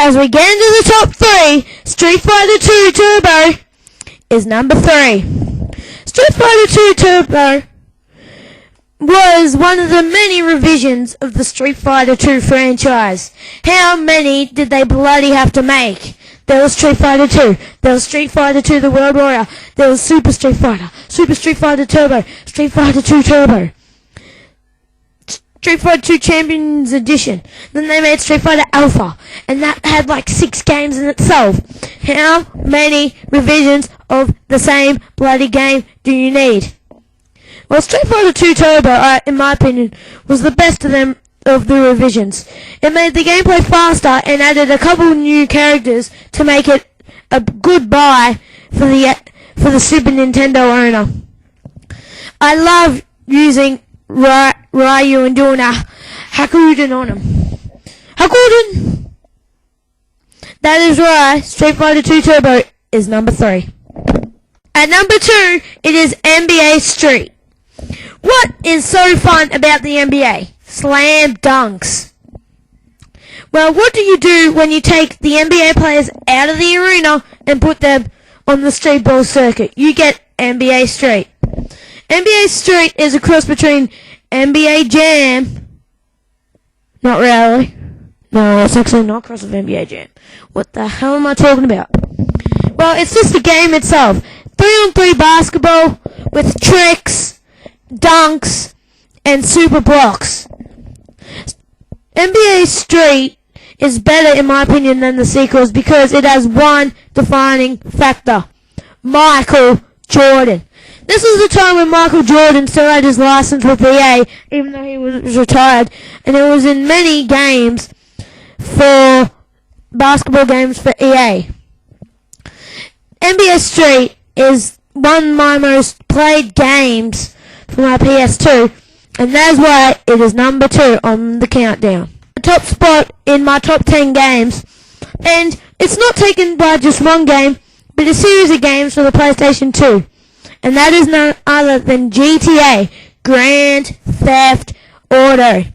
As we get into the top 3, Street Fighter 2 Turbo is number 3. Street Fighter 2 Turbo was one of the many revisions of the Street Fighter 2 franchise. How many did they bloody have to make? There was Street Fighter 2, there was Street Fighter 2 The World Warrior, there was Super Street Fighter, Super Street Fighter Turbo, Street Fighter 2 Turbo, Street Fighter 2 Champions Edition. Then they made Street Fighter Alpha, and that had like 6 games in itself. How many revisions of the same bloody game do you need? Well, Street Fighter 2 Turbo, in my opinion, was the best of them of the revisions. It made the gameplay faster and added a couple new characters to make it a good buy for the Super Nintendo owner. I love using Ryu and doing a Hakuden on him. Hakuden! That is why Street Fighter 2 Turbo is number 3. At number 2, it is NBA Street. What is so fun about the NBA? Slam dunks. Well, what do you do when you take the NBA players out of the arena and put them on the street ball circuit? You get NBA Street. NBA Street is a cross between NBA Jam. Not really. No, it's actually not a cross of NBA Jam. What the hell am I talking about? Well, it's just the game itself. 3-on-3 basketball with tricks, dunks, and super blocks. NBA Street is better in my opinion than the sequels because it has one defining factor. Michael Jordan. This was the time when Michael Jordan still had his license with EA, even though he was retired, and it was in many games for basketball games for EA. NBA Street is one of my most played games for my PS2, and that's why it is number 2 on the countdown. The top spot in my top 10 games, and it's not taken by just one game, but a series of games for the PlayStation 2, and that is none other than GTA, Grand Theft Auto.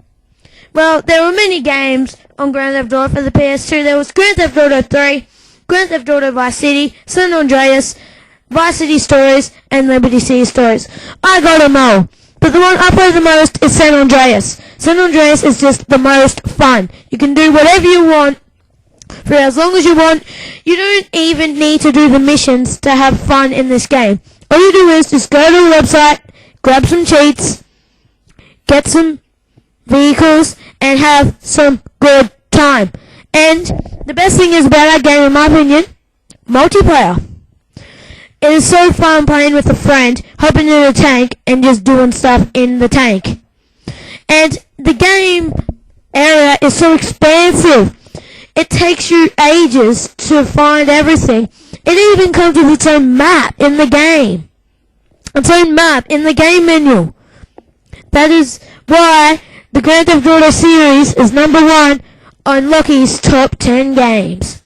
Well, there were many games on Grand Theft Auto for the PS2. There was Grand Theft Auto 3, Grand Theft Auto Vice City, San Andreas, Vice City Stories, and Liberty City Stories. I got them all. But the one I play the most is San Andreas. San Andreas is just the most fun. You can do whatever you want for as long as you want. You don't even need to do the missions to have fun in this game. All you do is just go to the website, grab some cheats, get some vehicles, and have some good time. And the best thing is about that game, in my opinion, multiplayer. It is so fun playing with a friend, hopping in a tank, and just doing stuff in the tank. And the game area is so expansive. It takes you ages to find everything. It even comes with its own map in the game. Its own map in the game menu. That is why the Grand Theft Auto series is number 1 on Lochies' top 10 games.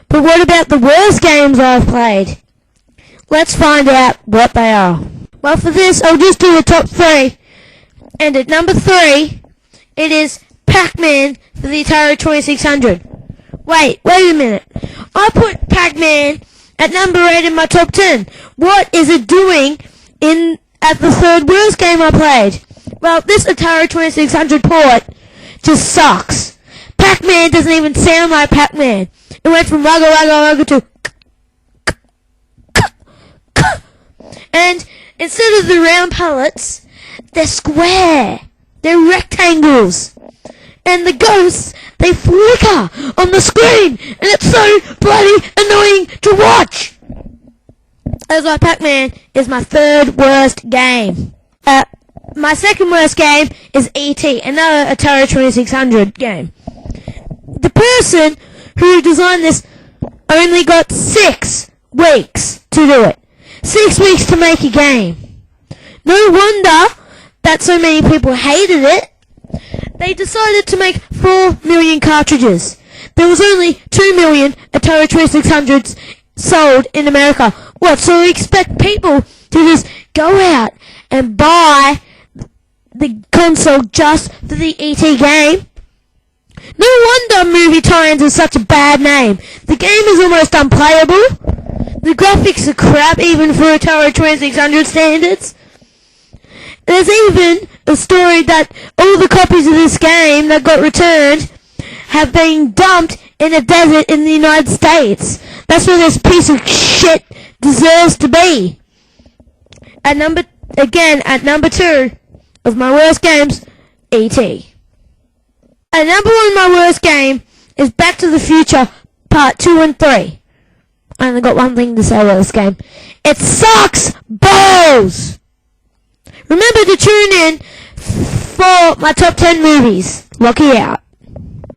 But what about the worst games I've played? Let's find out what they are. Well, for this, I'll just do the top 3. And at number 3, it is Pac-Man for the Atari 2600. Wait a minute. I put Pac-Man at number 8 in my top 10. What is it doing at the 3rd worst game I played? Well, this Atari 2600 port just sucks. Pac-Man doesn't even sound like Pac-Man. It went from rugga rugga rugga to and instead of the round pellets, they're square. They're rectangles. And the ghosts, they flicker on the screen. And it's so bloody annoying to watch. That's why Pac-Man is my 3rd worst game. My 2nd worst game is E.T., another Atari 2600 game. The person who designed this only got 6 weeks to do it. 6 weeks to make a game. No wonder that so many people hated it. They decided to make 4 million cartridges. There was only 2 million Atari 2600s sold in America. What, so we expect people to just go out and buy the console just for the E.T. game? No wonder Movie Tie-Ins is such a bad name. The game is almost unplayable. The graphics are crap even for Atari 2600 standards. There's even a story that all the copies of this game that got returned have been dumped in a desert in the United States. That's where this piece of shit deserves to be. At number 2 of my worst games, E.T. At number 1 of my worst game is Back to the Future Part 2 and 3. I only got one thing to say about this game. It sucks balls! Remember to tune in for my top 10 movies. Locky out.